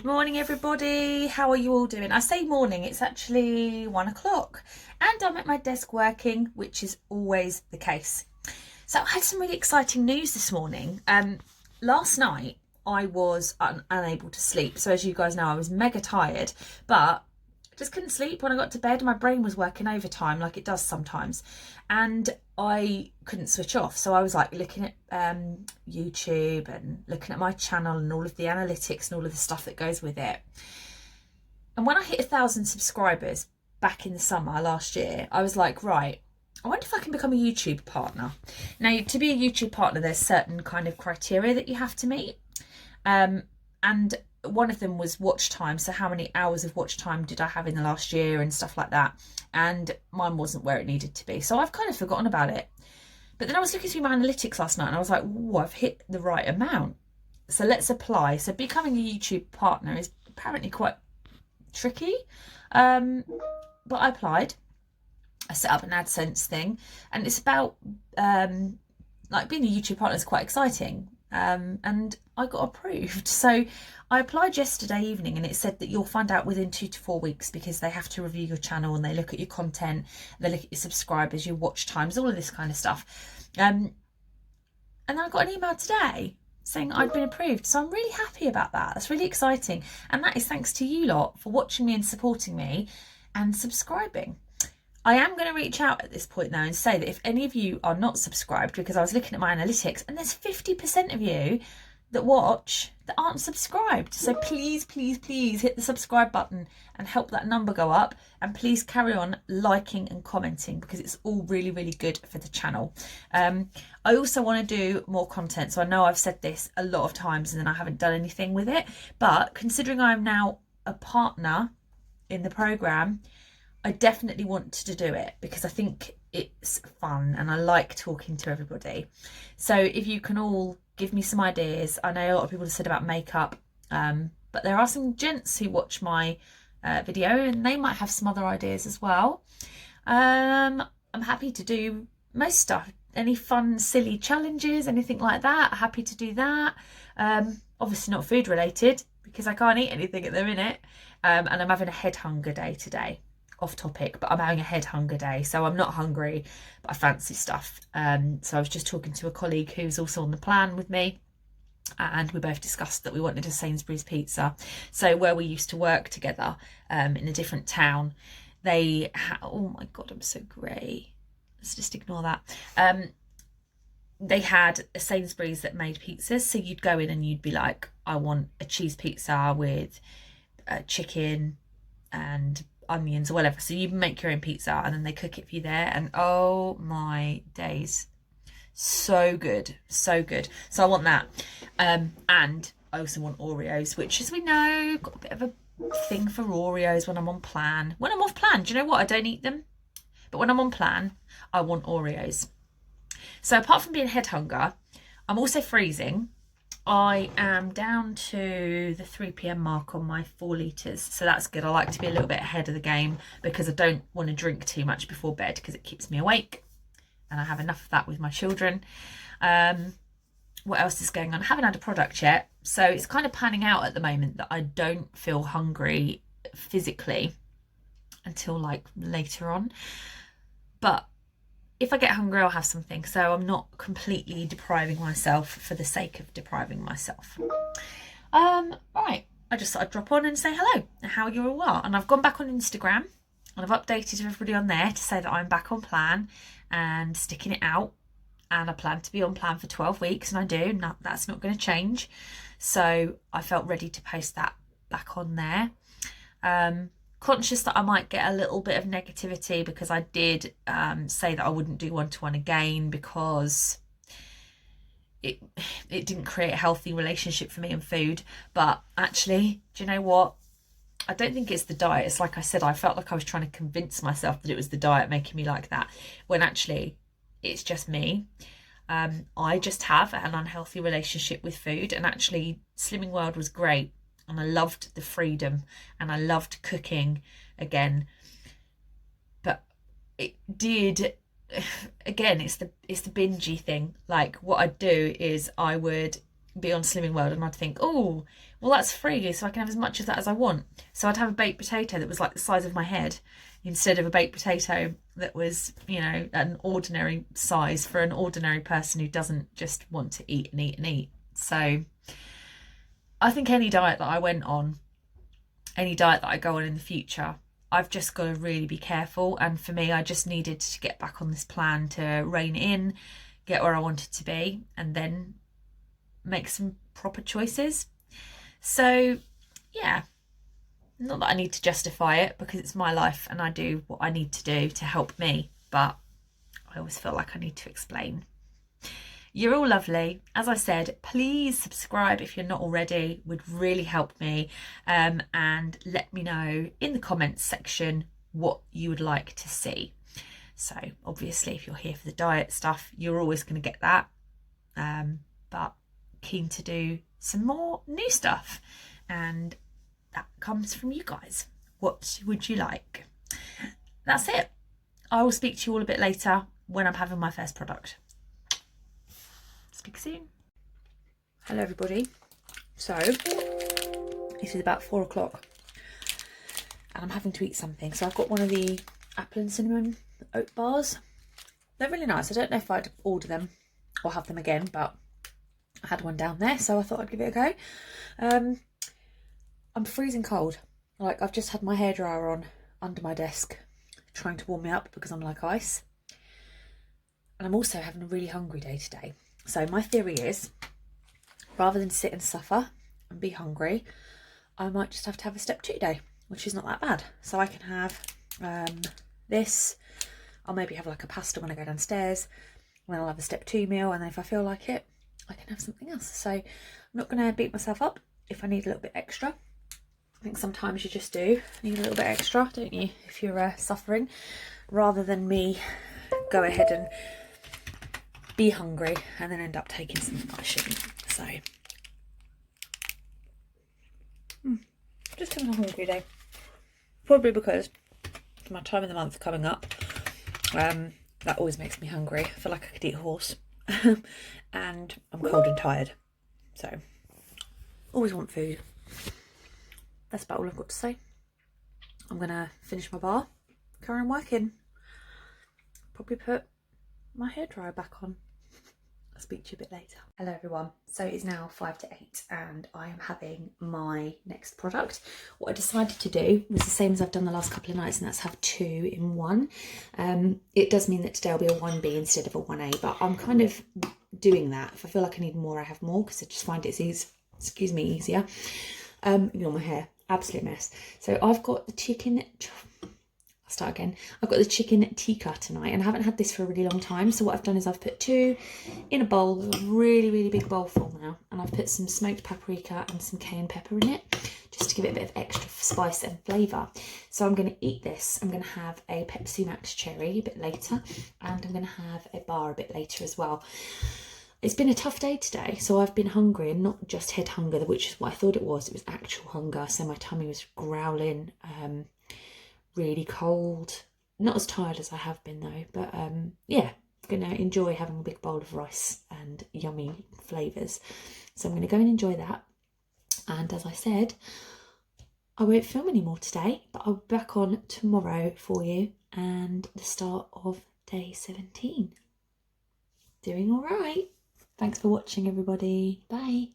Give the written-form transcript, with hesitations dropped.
morning, everybody. How are you all doing? I say morning, it's actually 1 o'clock and I'm at my desk working, which is always the case. So I had some really exciting news this morning. Last night I was unable to sleep. So as you guys know, I was mega tired, but just couldn't sleep when I got to bed. My brain was working overtime like it does sometimes, and I couldn't switch off. So I was like looking at YouTube and looking at my channel and all of the analytics and all of the stuff that goes with it. And when I hit 1,000 subscribers back in the summer last year, I was like, right, I wonder if I can become a YouTube partner. Now, to be a YouTube partner, there's certain kind of criteria that you have to meet. And one of them was watch time. So how many hours of watch time did I have in the last year and stuff like that. And mine wasn't where it needed to be. So I've kind of forgotten about it. But then I was looking through my analytics last night and I was like, oh, I've hit the right amount. So let's apply. So becoming a YouTube partner is apparently quite tricky. But I applied. I set up an AdSense thing, and it's about like being a YouTube partner is quite exciting. And I got approved. So I applied yesterday evening, and it said that you'll find out within 2 to 4 weeks, because they have to review your channel and they look at your content, they look at your subscribers, your watch times, all of this kind of stuff. And I got an email today saying I'd been approved. So I'm really happy about that. That's really exciting. And that is thanks to you lot for watching me and supporting me and subscribing. I am going to reach out at this point now and say that if any of you are not subscribed, because I was looking at my analytics and there's 50% of you that watch that aren't subscribed. So please, please, please hit the subscribe button and help that number go up. And please carry on liking and commenting, because it's all really, really good for the channel. I also want to do more content. So I know I've said this a lot of times and then I haven't done anything with it. But considering I'm now a partner in the programme, I definitely want to do it because I think it's fun and I like talking to everybody. So if you can all give me some ideas. I know a lot of people have said about makeup, but there are some gents who watch my video and they might have some other ideas as well. I'm happy to do most stuff. Any fun, silly challenges, anything like that, happy to do that. Obviously not food related because I can't eat anything at the minute. And I'm having a head hunger day today. Off topic, but I'm having a head hunger day, so I'm not hungry, but I fancy stuff. So I was just talking to a colleague who's also on the plan with me, and we both discussed that we wanted a Sainsbury's pizza. So where we used to work together in a different town, oh my god, I'm so grey. Let's just ignore that. They had a Sainsbury's that made pizzas, so you'd go in and you'd be like, I want a cheese pizza with chicken and onions or whatever. So you make your own pizza and then they cook it for you there, and oh my days, so good, so good. So I want that, and I also want Oreos, which, as we know, got a bit of a thing for Oreos when I'm on plan. When I'm off plan, do you know what, I don't eat them, but when I'm on plan I want Oreos. So apart from being head hunger, I'm also freezing. I am down to the 3 p.m. mark on my 4 litres, so that's good. I like to be a little bit ahead of the game because I don't want to drink too much before bed because it keeps me awake, and I have enough of that with my children. What else is going on? I haven't had a product yet, so it's kind of panning out at the moment that I don't feel hungry physically until like later on, but if I get hungry, I'll have something. So I'm not completely depriving myself for the sake of depriving myself. Right, I just thought I'd drop on and say hello and how you all are. And I've gone back on Instagram and I've updated everybody on there to say that I'm back on plan and sticking it out. And I plan to be on plan for 12 weeks, and I do. That's not going to change. So I felt ready to post that back on there. Conscious that I might get a little bit of negativity because I did say that I wouldn't do one-to-one again because it didn't create a healthy relationship for me and food. But actually, do you know what? I don't think it's the diet. It's like I said, I felt like I was trying to convince myself that it was the diet making me like that, when actually it's just me. I just have an unhealthy relationship with food, and actually Slimming World was great. And I loved the freedom and I loved cooking again. But it did, again, it's the bingey thing. Like what I'd do is I would be on Slimming World and I'd think, oh, well, that's free, so I can have as much of that as I want. So I'd have a baked potato that was like the size of my head instead of a baked potato that was, you know, an ordinary size for an ordinary person who doesn't just want to eat and eat and eat. So I think any diet that I went on, any diet that I go on in the future, I've just got to really be careful. And for me, I just needed to get back on this plan to rein in, get where I wanted to be, and then make some proper choices. So yeah, not that I need to justify it because it's my life and I do what I need to do to help me, but I always feel like I need to explain. You're all lovely. As I said, please subscribe if you're not already, would really help me. And let me know in the comments section what you would like to see. So obviously if you're here for the diet stuff, you're always going to get that. But keen to do some more new stuff, and that comes from you guys. What would you like? That's it. I will speak to you all a bit later when I'm having my first product. Speak soon. Hello everybody. So this is about 4 o'clock and I'm having to eat something. So I've got one of the apple and cinnamon oat bars. They're really nice. I don't know if I'd order them or have them again, but I had one down there, so I thought I'd give it a go. I'm freezing cold. Like, I've just had my hairdryer on under my desk trying to warm me up because I'm like ice. And I'm also having a really hungry day today. So my theory is, rather than sit and suffer and be hungry, I might just have to have a step 2 day, which is not that bad. So I can have this. I'll maybe have like a pasta when I go downstairs, and then I'll have a step 2 meal, and then if I feel like it, I can have something else. So I'm not going to beat myself up if I need a little bit extra. I think sometimes you just do need a little bit extra, don't you, if you're suffering, rather than me go ahead and be hungry and then end up taking something I shouldn't. So just having a hungry day, probably because it's my time of the month coming up. That always makes me hungry. I feel like I could eat a horse. And I'm cold and tired, so always want food. That's about all I've got to say. I'm gonna finish my bar, carry on working, probably put my hairdryer back on. I'll speak to you a bit later. Hello everyone. So it's now 5 to 8 and I am having my next product. What I decided to do was the same as I've done the last couple of nights, and that's have 2 in 1. It does mean that today will be a 1B instead of a 1A, but I'm kind of doing that. If I feel like I need more, I have more, because I just find it's easier. Ignore my hair, absolute mess. So I've got the chicken, I'll start again. I've got the chicken tikka tonight, and I haven't had this for a really long time. So what I've done is I've put 2 in a bowl, a really, really big bowl full now. And I've put some smoked paprika and some cayenne pepper in it, just to give it a bit of extra spice and flavour. So I'm going to eat this. I'm going to have a Pepsi Max cherry a bit later, and I'm going to have a bar a bit later as well. It's been a tough day today, so I've been hungry, and not just head hunger, which is what I thought it was actual hunger. So my tummy was growling, really cold, not as tired as I have been though, but yeah, I'm gonna enjoy having a big bowl of rice and yummy flavours. So I'm gonna go and enjoy that, and as I said, I won't film anymore today, but I'll be back on tomorrow for you and the start of day 17. Doing all right. Thanks for watching everybody. Bye.